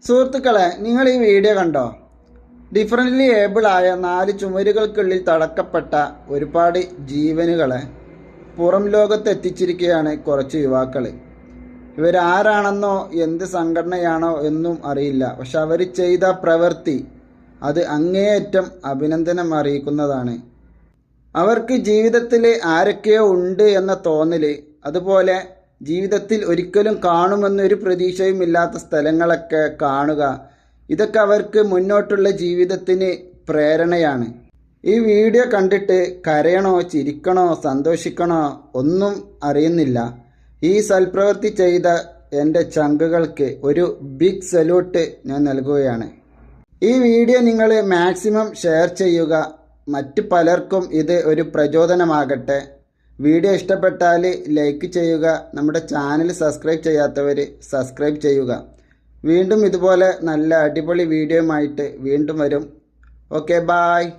സുഹൃത്തുക്കളെ, നിങ്ങൾ ഈ വീഡിയോ കണ്ടോ? ഡിഫറൻ്റ്ലി ഏബിൾ ആയ 4 ചുമരുകൾക്കുള്ളിൽ തടക്കപ്പെട്ട ഒരുപാട് ജീവനുകളെ പുറം ലോകത്ത് എത്തിച്ചിരിക്കുകയാണ് കുറച്ച് യുവാക്കൾ. ഇവരാരാണെന്നോ എന്ത് സംഘടനയാണോ എന്നും അറിയില്ല. പക്ഷെ അവർ ചെയ്ത പ്രവൃത്തി അത് അങ്ങേയറ്റം അഭിനന്ദനം അറിയിക്കുന്നതാണ്. അവർക്ക് ജീവിതത്തിൽ ആരൊക്കെയോ ഉണ്ട് എന്ന തോന്നൽ, അതുപോലെ ജീവിതത്തിൽ ഒരിക്കലും കാണുമെന്നൊരു പ്രതീക്ഷയും ഇല്ലാത്ത സ്ഥലങ്ങളൊക്കെ കാണുക, ഇതൊക്കെ അവർക്ക് മുന്നോട്ടുള്ള ജീവിതത്തിന് പ്രേരണയാണ്. ഈ വീഡിയോ കണ്ടിട്ട് കരയണോ, ചിരിക്കണോ, സന്തോഷിക്കണോ ഒന്നും അറിയുന്നില്ല. ഈ സൽപ്രവൃത്തി ചെയ്ത എൻ്റെ ചങ്കുകൾക്ക് ഒരു ബിഗ് സല്യൂട്ട് ഞാൻ നൽകുകയാണ്. ഈ വീഡിയോ നിങ്ങൾ മാക്സിമം ഷെയർ ചെയ്യുക. മറ്റു പലർക്കും ഇത് ഒരു പ്രചോദനമാകട്ടെ. വീഡിയോ ഇഷ്ടപ്പെട്ടാൽ ലൈക്ക് ചെയ്യുക. നമ്മുടെ ചാനൽ സബ്സ്ക്രൈബ് ചെയ്യാത്തവർ സബ്സ്ക്രൈബ് ചെയ്യുക. വീണ്ടും ഇതുപോലെ നല്ല അടിപൊളി വീഡിയോയുമായിട്ട് വീണ്ടും വരും. Okay, bye.